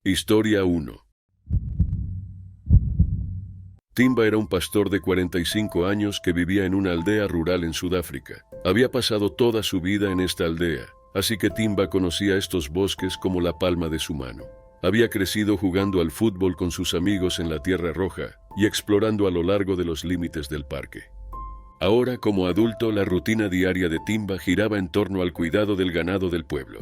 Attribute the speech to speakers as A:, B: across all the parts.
A: Historia 1. Timba era un pastor de 45 años que vivía en una aldea rural en Sudáfrica. Había pasado toda su vida en esta aldea, así que Timba conocía estos bosques como la palma de su mano. Había crecido jugando al fútbol con sus amigos en la Tierra Roja y explorando a lo largo de los límites del parque. Ahora, como adulto, la rutina diaria de Timba giraba en torno al cuidado del ganado del pueblo.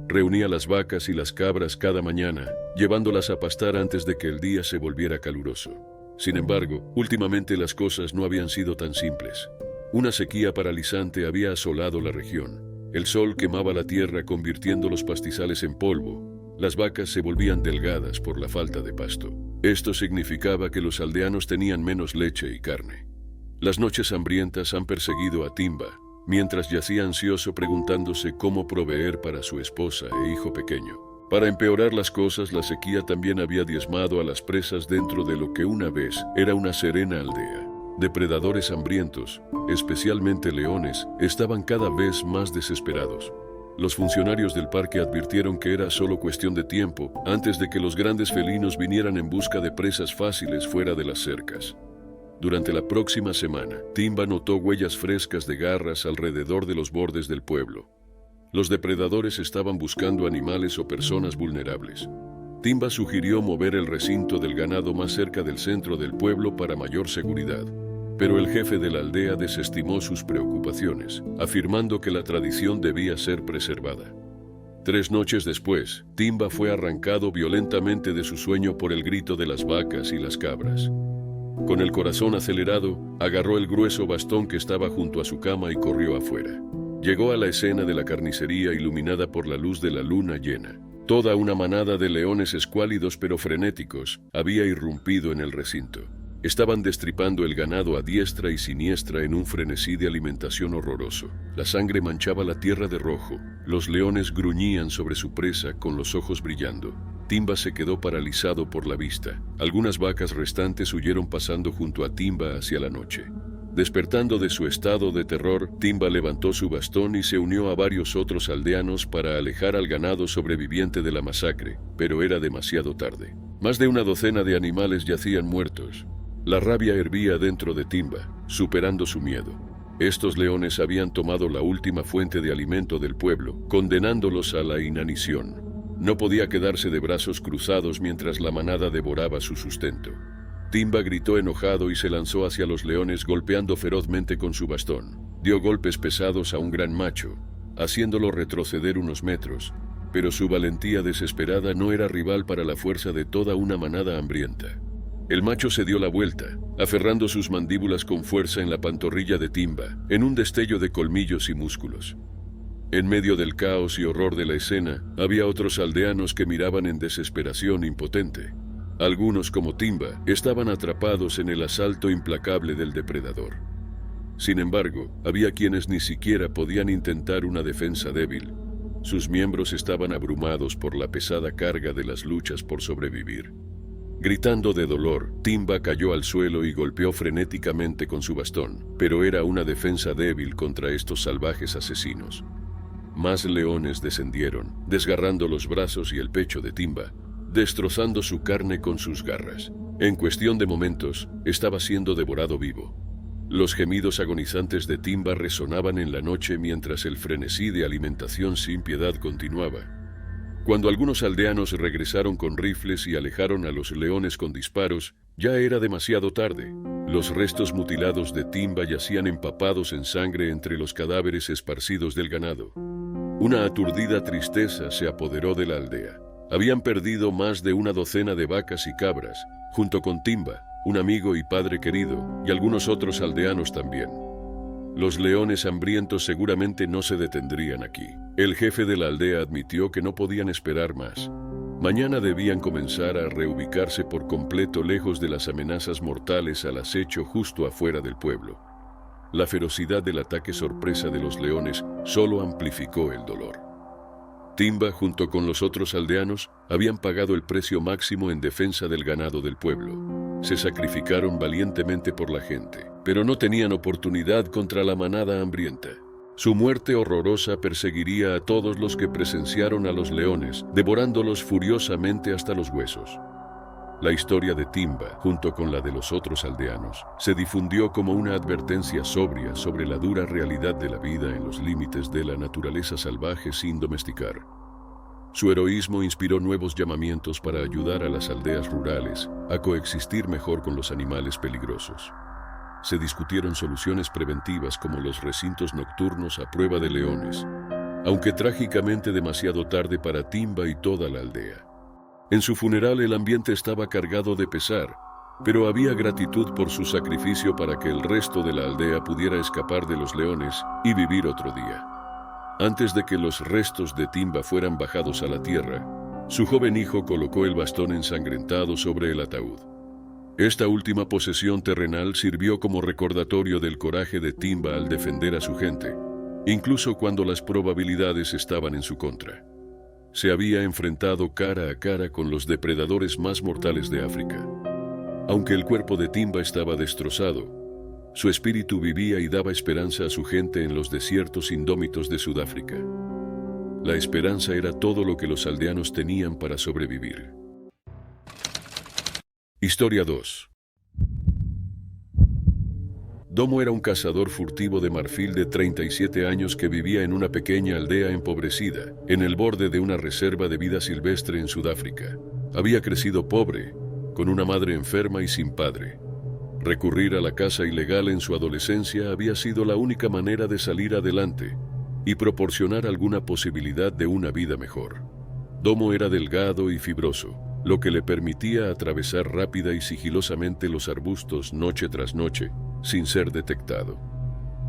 A: Reunía las vacas y las cabras cada mañana, llevándolas a pastar antes de que el día se volviera caluroso. Sin embargo, últimamente las cosas no habían sido tan simples. Una sequía paralizante había asolado la región. El sol quemaba la tierra convirtiendo los pastizales en polvo. Las vacas se volvían delgadas por la falta de pasto. Esto significaba que los aldeanos tenían menos leche y carne. Las noches hambrientas han perseguido a Timba, mientras yacía ansioso preguntándose cómo proveer para su esposa e hijo pequeño. Para empeorar las cosas, la sequía también había diezmado a las presas dentro de lo que una vez era una serena aldea. Depredadores hambrientos, especialmente leones, estaban cada vez más desesperados. Los funcionarios del parque advirtieron que era solo cuestión de tiempo antes de que los grandes felinos vinieran en busca de presas fáciles fuera de las cercas. Durante la próxima semana, Timba notó huellas frescas de garras alrededor de los bordes del pueblo. Los depredadores estaban buscando animales o personas vulnerables. Timba sugirió mover el recinto del ganado más cerca del centro del pueblo para mayor seguridad, pero el jefe de la aldea desestimó sus preocupaciones, afirmando que la tradición debía ser preservada. 3 noches después, Timba fue arrancado violentamente de su sueño por el grito de las vacas y las cabras. Con el corazón acelerado, agarró el grueso bastón que estaba junto a su cama y corrió afuera. Llegó a la escena de la carnicería iluminada por la luz de la luna llena. Toda una manada de leones escuálidos pero frenéticos había irrumpido en el recinto. Estaban destripando el ganado a diestra y siniestra en un frenesí de alimentación horroroso. La sangre manchaba la tierra de rojo. Los leones gruñían sobre su presa con los ojos brillando. Timba se quedó paralizado por la vista. Algunas vacas restantes huyeron pasando junto a Timba hacia la noche. Despertando de su estado de terror, Timba levantó su bastón y se unió a varios otros aldeanos para alejar al ganado sobreviviente de la masacre, pero era demasiado tarde. Más de una docena de animales yacían muertos. La rabia hervía dentro de Timba, superando su miedo. Estos leones habían tomado la última fuente de alimento del pueblo, condenándolos a la inanición. No podía quedarse de brazos cruzados mientras la manada devoraba su sustento. Timba gritó enojado y se lanzó hacia los leones golpeando ferozmente con su bastón. Dio golpes pesados a un gran macho, haciéndolo retroceder unos metros, pero su valentía desesperada no era rival para la fuerza de toda una manada hambrienta. El macho se dio la vuelta, aferrando sus mandíbulas con fuerza en la pantorrilla de Timba, en un destello de colmillos y músculos. En medio del caos y horror de la escena, había otros aldeanos que miraban en desesperación impotente. Algunos, como Timba, estaban atrapados en el asalto implacable del depredador. Sin embargo, había quienes ni siquiera podían intentar una defensa débil. Sus miembros estaban abrumados por la pesada carga de las luchas por sobrevivir. Gritando de dolor, Timba cayó al suelo y golpeó frenéticamente con su bastón, pero era una defensa débil contra estos salvajes asesinos. Más leones descendieron, desgarrando los brazos y el pecho de Timba, destrozando su carne con sus garras. En cuestión de momentos, estaba siendo devorado vivo. Los gemidos agonizantes de Timba resonaban en la noche mientras el frenesí de alimentación sin piedad continuaba. Cuando algunos aldeanos regresaron con rifles y alejaron a los leones con disparos, ya era demasiado tarde. Los restos mutilados de Timba yacían empapados en sangre entre los cadáveres esparcidos del ganado. Una aturdida tristeza se apoderó de la aldea. Habían perdido más de una docena de vacas y cabras, junto con Timba, un amigo y padre querido, y algunos otros aldeanos también. Los leones hambrientos seguramente no se detendrían aquí. El jefe de la aldea admitió que no podían esperar más. Mañana debían comenzar a reubicarse por completo lejos de las amenazas mortales al acecho justo afuera del pueblo. La ferocidad del ataque sorpresa de los leones solo amplificó el dolor. Timba, junto con los otros aldeanos, habían pagado el precio máximo en defensa del ganado del pueblo. Se sacrificaron valientemente por la gente, pero no tenían oportunidad contra la manada hambrienta. Su muerte horrorosa perseguiría a todos los que presenciaron a los leones, devorándolos furiosamente hasta los huesos. La historia de Timba, junto con la de los otros aldeanos, se difundió como una advertencia sobria sobre la dura realidad de la vida en los límites de la naturaleza salvaje sin domesticar. Su heroísmo inspiró nuevos llamamientos para ayudar a las aldeas rurales a coexistir mejor con los animales peligrosos. Se discutieron soluciones preventivas como los recintos nocturnos a prueba de leones, aunque trágicamente demasiado tarde para Timba y toda la aldea. En su funeral el ambiente estaba cargado de pesar, pero había gratitud por su sacrificio para que el resto de la aldea pudiera escapar de los leones y vivir otro día. Antes de que los restos de Timba fueran bajados a la tierra, su joven hijo colocó el bastón ensangrentado sobre el ataúd. Esta última posesión terrenal sirvió como recordatorio del coraje de Timba al defender a su gente, incluso cuando las probabilidades estaban en su contra. Se había enfrentado cara a cara con los depredadores más mortales de África. Aunque el cuerpo de Timba estaba destrozado, su espíritu vivía y daba esperanza a su gente en los desiertos indómitos de Sudáfrica. La esperanza era todo lo que los aldeanos tenían para sobrevivir. Historia 2. Domo era un cazador furtivo de marfil de 37 años que vivía en una pequeña aldea empobrecida, en el borde de una reserva de vida silvestre en Sudáfrica. Había crecido pobre, con una madre enferma y sin padre. Recurrir a la caza ilegal en su adolescencia había sido la única manera de salir adelante y proporcionar alguna posibilidad de una vida mejor. Domo era delgado y fibroso, lo que le permitía atravesar rápida y sigilosamente los arbustos noche tras noche, sin ser detectado.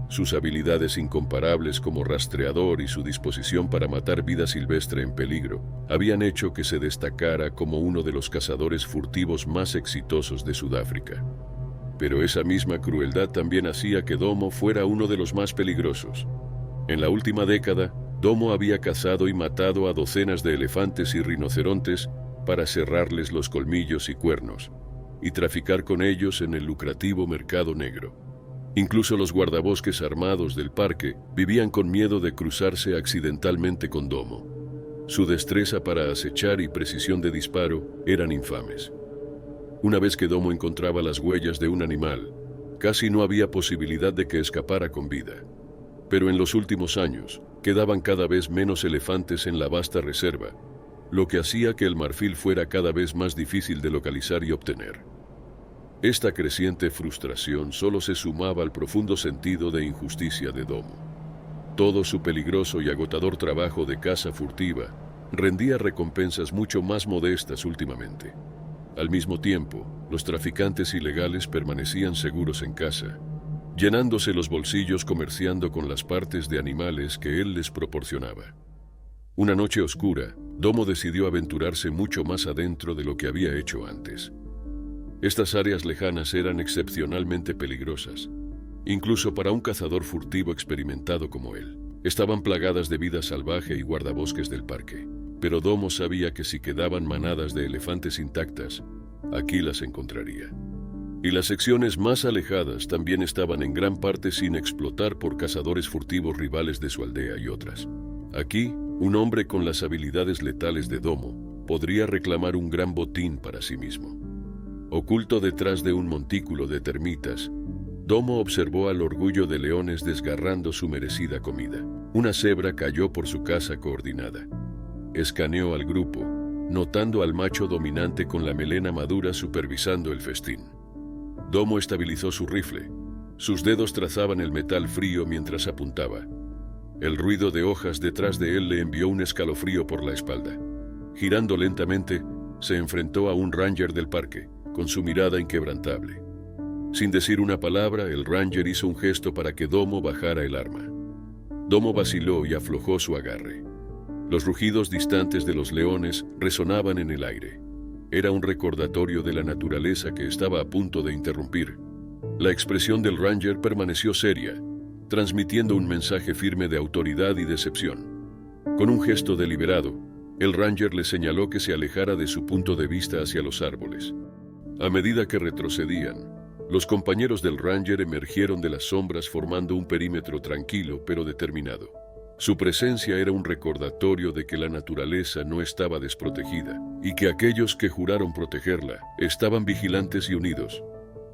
A: Sus habilidades incomparables como rastreador y su disposición para matar vida silvestre en peligro habían hecho que se destacara como uno de los cazadores furtivos más exitosos de Sudáfrica. Pero esa misma crueldad también hacía que Domo fuera uno de los más peligrosos. En la última década, Domo había cazado y matado a docenas de elefantes y rinocerontes para cerrarles los colmillos y cuernos, y traficar con ellos en el lucrativo mercado negro. Incluso los guardabosques armados del parque vivían con miedo de cruzarse accidentalmente con Domo. Su destreza para acechar y precisión de disparo eran infames. Una vez que Domo encontraba las huellas de un animal, casi no había posibilidad de que escapara con vida. Pero en los últimos años, quedaban cada vez menos elefantes en la vasta reserva, lo que hacía que el marfil fuera cada vez más difícil de localizar y obtener. Esta creciente frustración solo se sumaba al profundo sentido de injusticia de Domo. Todo su peligroso y agotador trabajo de caza furtiva rendía recompensas mucho más modestas últimamente. Al mismo tiempo, los traficantes ilegales permanecían seguros en casa, llenándose los bolsillos comerciando con las partes de animales que él les proporcionaba. Una noche oscura, Domo decidió aventurarse mucho más adentro de lo que había hecho antes. Estas áreas lejanas eran excepcionalmente peligrosas, incluso para un cazador furtivo experimentado como él. Estaban plagadas de vida salvaje y guardabosques del parque, pero Domo sabía que si quedaban manadas de elefantes intactas, aquí las encontraría. Y las secciones más alejadas también estaban en gran parte sin explotar por cazadores furtivos rivales de su aldea y otras. Aquí, un hombre con las habilidades letales de Domo podría reclamar un gran botín para sí mismo. Oculto detrás de un montículo de termitas, Domo observó al orgullo de leones desgarrando su merecida comida. Una cebra cayó por su caza coordinada. Escaneó al grupo, notando al macho dominante con la melena madura supervisando el festín. Domo estabilizó su rifle. Sus dedos trazaban el metal frío mientras apuntaba. El ruido de hojas detrás de él le envió un escalofrío por la espalda. Girando lentamente, se enfrentó a un ranger del parque, con su mirada inquebrantable. Sin decir una palabra, el ranger hizo un gesto para que Domo bajara el arma. Domo vaciló y aflojó su agarre. Los rugidos distantes de los leones resonaban en el aire. Era un recordatorio de la naturaleza que estaba a punto de interrumpir. La expresión del ranger permaneció seria, transmitiendo un mensaje firme de autoridad y decepción. Con un gesto deliberado, el ranger le señaló que se alejara de su punto de vista hacia los árboles. A medida que retrocedían, Los compañeros del Ranger emergieron de las sombras formando un perímetro tranquilo pero determinado. Su presencia era un recordatorio de que la naturaleza no estaba desprotegida y que aquellos que juraron protegerla estaban vigilantes y unidos.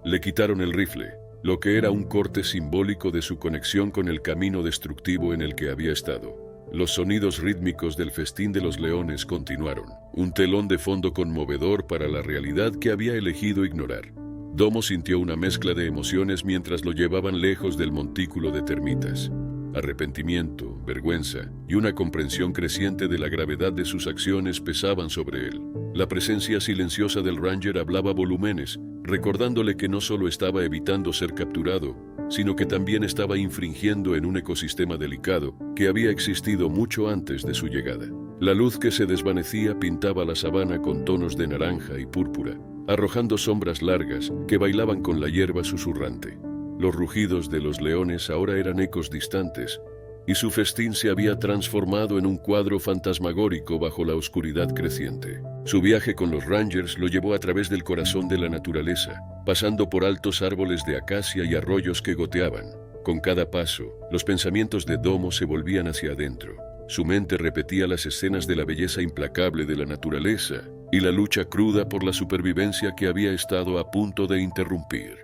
A: Le quitaron el rifle, lo que era un corte simbólico de su conexión con el camino destructivo en el que había estado. Los sonidos rítmicos del festín de los leones continuaron, un telón de fondo conmovedor para la realidad que había elegido ignorar. Domo sintió una mezcla de emociones mientras lo llevaban lejos del montículo de termitas. Arrepentimiento, vergüenza y una comprensión creciente de la gravedad de sus acciones pesaban sobre él. La presencia silenciosa del Ranger hablaba volúmenes, recordándole que no solo estaba evitando ser capturado, sino que también estaba infringiendo en un ecosistema delicado que había existido mucho antes de su llegada. La luz que se desvanecía pintaba la sabana con tonos de naranja y púrpura, arrojando sombras largas que bailaban con la hierba susurrante. Los rugidos de los leones ahora eran ecos distantes, y su festín se había transformado en un cuadro fantasmagórico bajo la oscuridad creciente. Su viaje con los Rangers lo llevó a través del corazón de la naturaleza, pasando por altos árboles de acacia y arroyos que goteaban. Con cada paso, los pensamientos de Domo se volvían hacia adentro. Su mente repetía las escenas de la belleza implacable de la naturaleza y la lucha cruda por la supervivencia que había estado a punto de interrumpir.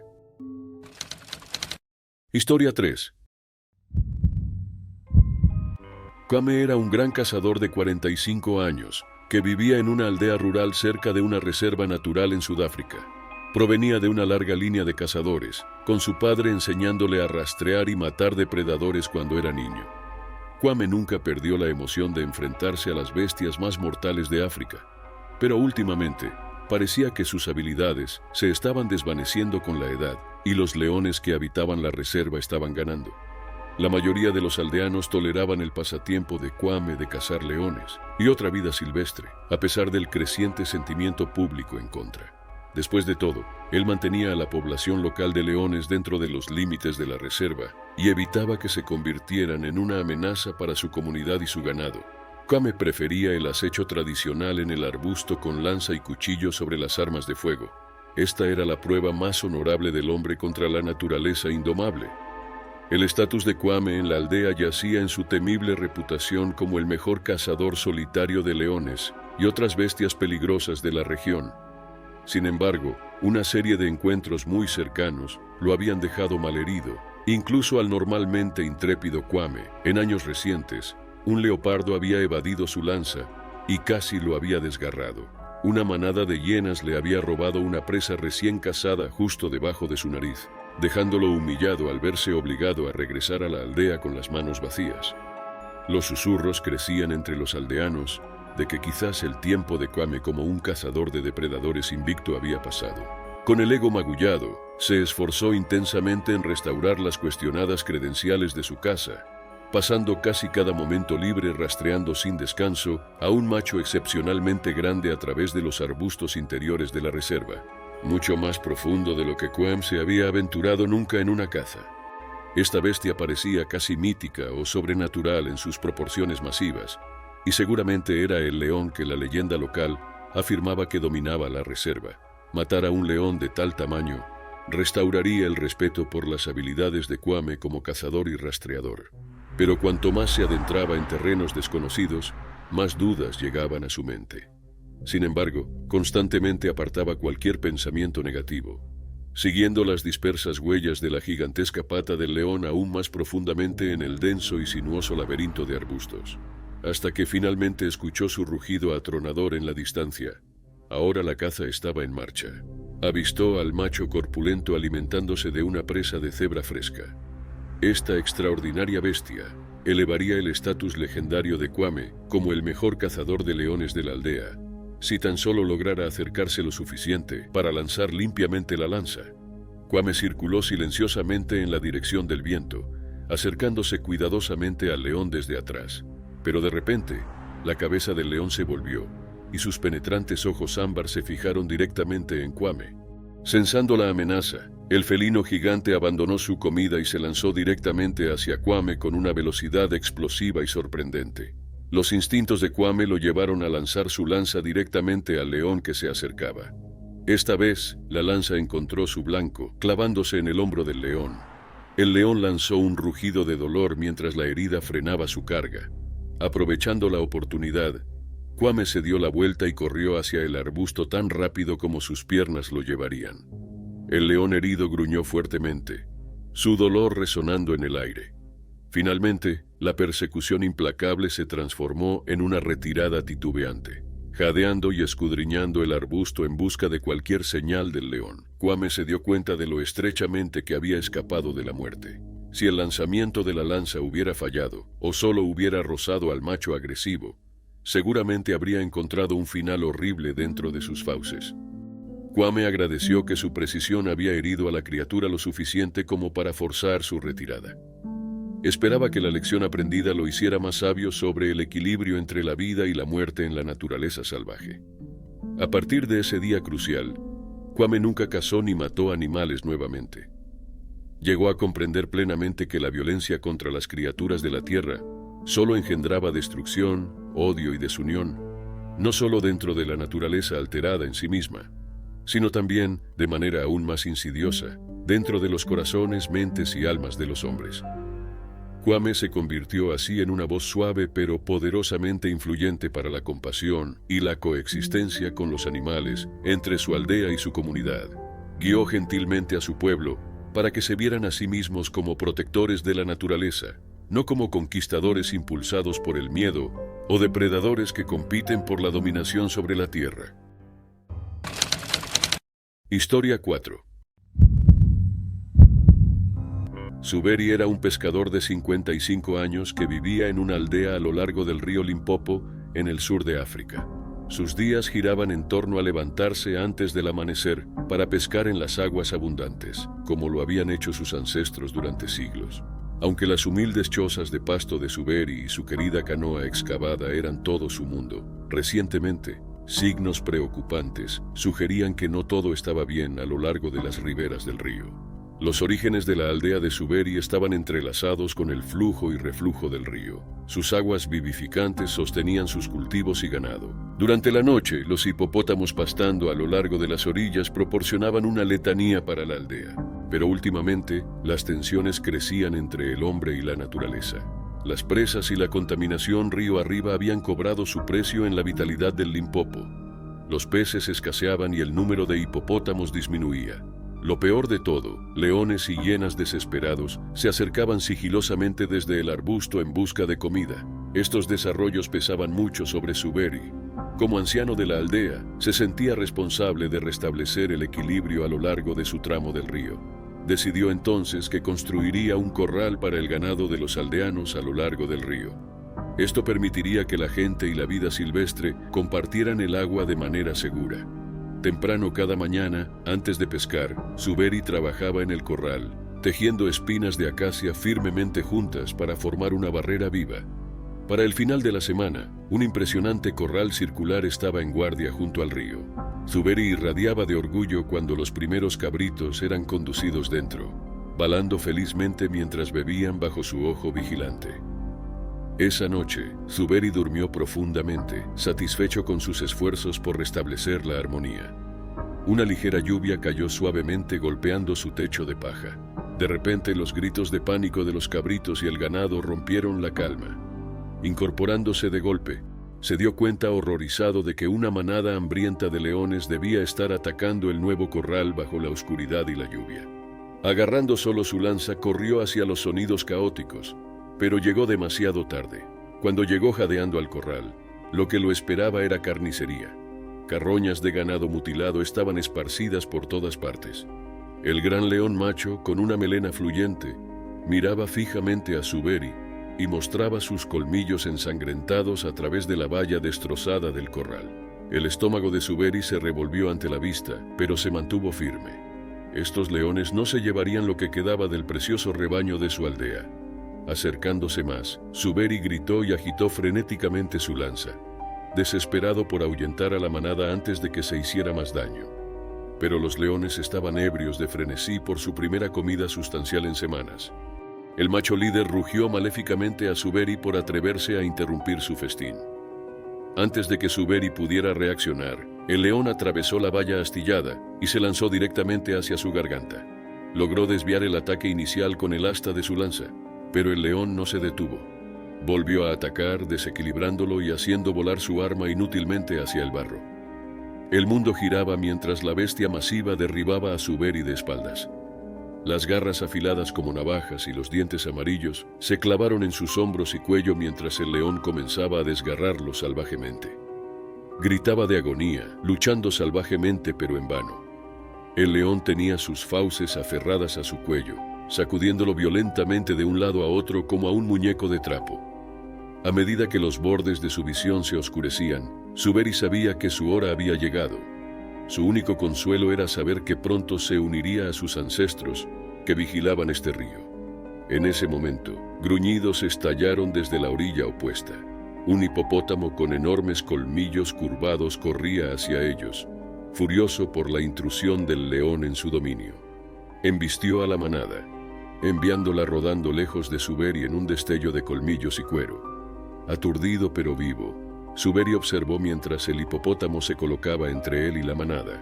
A: Historia 3. Kwame era un gran cazador de 45 años, que vivía en una aldea rural cerca de una reserva natural en Sudáfrica. Provenía de una larga línea de cazadores, con su padre enseñándole a rastrear y matar depredadores cuando era niño. Kwame nunca perdió la emoción de enfrentarse a las bestias más mortales de África, pero últimamente parecía que sus habilidades se estaban desvaneciendo con la edad y los leones que habitaban la reserva estaban ganando. La mayoría de los aldeanos toleraban el pasatiempo de Kwame de cazar leones y otra vida silvestre, a pesar del creciente sentimiento público en contra. Después de todo, él mantenía a la población local de leones dentro de los límites de la reserva y evitaba que se convirtieran en una amenaza para su comunidad y su ganado. Kwame prefería el acecho tradicional en el arbusto con lanza y cuchillo sobre las armas de fuego. Esta era la prueba más honorable del hombre contra la naturaleza indomable. El estatus de Kwame en la aldea yacía en su temible reputación como el mejor cazador solitario de leones y otras bestias peligrosas de la región. Sin embargo, una serie de encuentros muy cercanos lo habían dejado malherido, incluso al normalmente intrépido Kwame. En años recientes, un leopardo había evadido su lanza y casi lo había desgarrado. Una manada de hienas le había robado una presa recién cazada justo debajo de su nariz, dejándolo humillado al verse obligado a regresar a la aldea con las manos vacías. Los susurros crecían entre los aldeanos de que quizás el tiempo de Kwame como un cazador de depredadores invicto había pasado. Con el ego magullado, se esforzó intensamente en restaurar las cuestionadas credenciales de su caza, pasando casi cada momento libre rastreando sin descanso a un macho excepcionalmente grande a través de los arbustos interiores de la reserva, mucho más profundo de lo que Kwame se había aventurado nunca en una caza. Esta bestia parecía casi mítica o sobrenatural en sus proporciones masivas, y seguramente era el león que la leyenda local afirmaba que dominaba la reserva. Matar a un león de tal tamaño restauraría el respeto por las habilidades de Kwame como cazador y rastreador. Pero cuanto más se adentraba en terrenos desconocidos, más dudas llegaban a su mente. Sin embargo, constantemente apartaba cualquier pensamiento negativo, siguiendo las dispersas huellas de la gigantesca pata del león aún más profundamente en el denso y sinuoso laberinto de arbustos, hasta que finalmente escuchó su rugido atronador en la distancia. Ahora la caza estaba en marcha. Avistó al macho corpulento alimentándose de una presa de cebra fresca. Esta extraordinaria bestia elevaría el estatus legendario de Kwame como el mejor cazador de leones de la aldea, si tan solo lograra acercarse lo suficiente para lanzar limpiamente la lanza. Kwame circuló silenciosamente en la dirección del viento, acercándose cuidadosamente al león desde atrás. Pero de repente, la cabeza del león se volvió, y sus penetrantes ojos ámbar se fijaron directamente en Kwame. Sensando la amenaza, el felino gigante abandonó su comida y se lanzó directamente hacia Kwame con una velocidad explosiva y sorprendente. Los instintos de Kwame lo llevaron a lanzar su lanza directamente al león que se acercaba. Esta vez, la lanza encontró su blanco, clavándose en el hombro del león. El león lanzó un rugido de dolor mientras la herida frenaba su carga. Aprovechando la oportunidad, Kwame se dio la vuelta y corrió hacia el arbusto tan rápido como sus piernas lo llevarían. El león herido gruñó fuertemente, su dolor resonando en el aire. Finalmente, la persecución implacable se transformó en una retirada titubeante. Jadeando y escudriñando el arbusto en busca de cualquier señal del león, Kwame se dio cuenta de lo estrechamente que había escapado de la muerte. Si el lanzamiento de la lanza hubiera fallado, o solo hubiera rozado al macho agresivo, seguramente habría encontrado un final horrible dentro de sus fauces. Kwame agradeció que su precisión había herido a la criatura lo suficiente como para forzar su retirada. Esperaba que la lección aprendida lo hiciera más sabio sobre el equilibrio entre la vida y la muerte en la naturaleza salvaje. A partir de ese día crucial, Kwame nunca cazó ni mató animales nuevamente. Llegó a comprender plenamente que la violencia contra las criaturas de la tierra solo engendraba destrucción, odio y desunión, no solo dentro de la naturaleza alterada en sí misma, sino también, de manera aún más insidiosa, dentro de los corazones, mentes y almas de los hombres. Kwame se convirtió así en una voz suave pero poderosamente influyente para la compasión y la coexistencia con los animales entre su aldea y su comunidad. Guió gentilmente a su pueblo para que se vieran a sí mismos como protectores de la naturaleza, no como conquistadores impulsados por el miedo o depredadores que compiten por la dominación sobre la tierra. Historia 4. Zuberi era un pescador de 55 años que vivía en una aldea a lo largo del río Limpopo, en el sur de África. Sus días giraban en torno a levantarse antes del amanecer para pescar en las aguas abundantes, como lo habían hecho sus ancestros durante siglos. Aunque las humildes chozas de pasto de Zuberi y su querida canoa excavada eran todo su mundo, recientemente, signos preocupantes sugerían que no todo estaba bien a lo largo de las riberas del río. Los orígenes de la aldea de Zuberi estaban entrelazados con el flujo y reflujo del río. Sus aguas vivificantes sostenían sus cultivos y ganado. Durante la noche, los hipopótamos pastando a lo largo de las orillas proporcionaban una letanía para la aldea. Pero últimamente, las tensiones crecían entre el hombre y la naturaleza. Las presas y la contaminación río arriba habían cobrado su precio en la vitalidad del Limpopo. Los peces escaseaban y el número de hipopótamos disminuía. Lo peor de todo, leones y hienas desesperados se acercaban sigilosamente desde el arbusto en busca de comida. Estos desarrollos pesaban mucho sobre Zuberi. Como anciano de la aldea, se sentía responsable de restablecer el equilibrio a lo largo de su tramo del río. Decidió entonces que construiría un corral para el ganado de los aldeanos a lo largo del río. Esto permitiría que la gente y la vida silvestre compartieran el agua de manera segura. Temprano cada mañana, antes de pescar, Zuberi trabajaba en el corral, tejiendo espinas de acacia firmemente juntas para formar una barrera viva. Para el final de la semana, un impresionante corral circular estaba en guardia junto al río. Zuberi irradiaba de orgullo cuando los primeros cabritos eran conducidos dentro, balando felizmente mientras bebían bajo su ojo vigilante. Esa noche, Zuberi durmió profundamente, satisfecho con sus esfuerzos por restablecer la armonía. Una ligera lluvia cayó suavemente golpeando su techo de paja. De repente, los gritos de pánico de los cabritos y el ganado rompieron la calma. Incorporándose de golpe, se dio cuenta horrorizado de que una manada hambrienta de leones debía estar atacando el nuevo corral bajo la oscuridad y la lluvia. Agarrando solo su lanza, corrió hacia los sonidos caóticos, pero llegó demasiado tarde. Cuando llegó jadeando al corral, lo que lo esperaba era carnicería. Carroñas de ganado mutilado estaban esparcidas por todas partes. El gran león macho, con una melena fluyente, miraba fijamente a Zuberi y mostraba sus colmillos ensangrentados a través de la valla destrozada del corral. El estómago de Zuberi se revolvió ante la vista, pero se mantuvo firme. Estos leones no se llevarían lo que quedaba del precioso rebaño de su aldea. Acercándose más, Zuberi gritó y agitó frenéticamente su lanza, desesperado por ahuyentar a la manada antes de que se hiciera más daño. Pero los leones estaban ebrios de frenesí por su primera comida sustancial en semanas. El macho líder rugió maléficamente a Zuberi por atreverse a interrumpir su festín. Antes de que Zuberi pudiera reaccionar, El león atravesó la valla astillada y se lanzó directamente hacia su garganta. Logró desviar el ataque inicial con el asta de su lanza, pero el león no se detuvo. Volvió a atacar, desequilibrándolo y haciendo volar su arma inútilmente hacia el barro. El mundo giraba mientras la bestia masiva derribaba a Zuberi de espaldas. Las garras afiladas como navajas y los dientes amarillos se clavaron en sus hombros y cuello mientras el león comenzaba a desgarrarlo salvajemente. Gritaba de agonía, luchando salvajemente pero en vano. El león tenía sus fauces aferradas a su cuello, sacudiéndolo violentamente de un lado a otro como a un muñeco de trapo. A medida que los bordes de su visión se oscurecían, Zuberi sabía que su hora había llegado. Su único consuelo era saber que pronto se uniría a sus ancestros, que vigilaban este río. En ese momento, gruñidos estallaron desde la orilla opuesta. Un hipopótamo con enormes colmillos curvados corría hacia ellos, furioso por la intrusión del león en su dominio. Embistió a la manada, enviándola rodando lejos de Zuberi en un destello de colmillos y cuero. Aturdido pero vivo, Zuberi observó mientras el hipopótamo se colocaba entre él y la manada,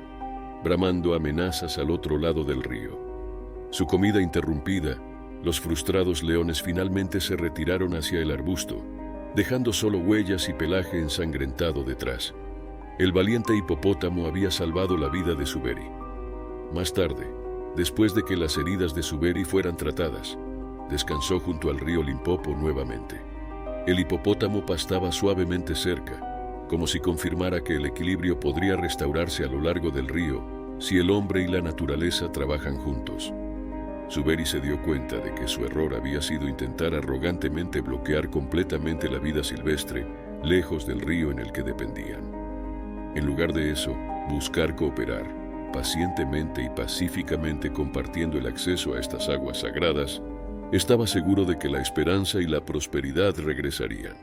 A: bramando amenazas al otro lado del río. Su comida interrumpida, los frustrados leones finalmente se retiraron hacia el arbusto, dejando solo huellas y pelaje ensangrentado detrás. El valiente hipopótamo había salvado la vida de Zuberi. Más tarde, después de que las heridas de Zuberi fueran tratadas, descansó junto al río Limpopo nuevamente. El hipopótamo pastaba suavemente cerca, como si confirmara que el equilibrio podría restaurarse a lo largo del río si el hombre y la naturaleza trabajan juntos. Zuberi se dio cuenta de que su error había sido intentar arrogantemente bloquear completamente la vida silvestre lejos del río en el que dependían. En lugar de eso, buscar cooperar, pacientemente y pacíficamente compartiendo el acceso a estas aguas sagradas, estaba seguro de que la esperanza y la prosperidad regresarían.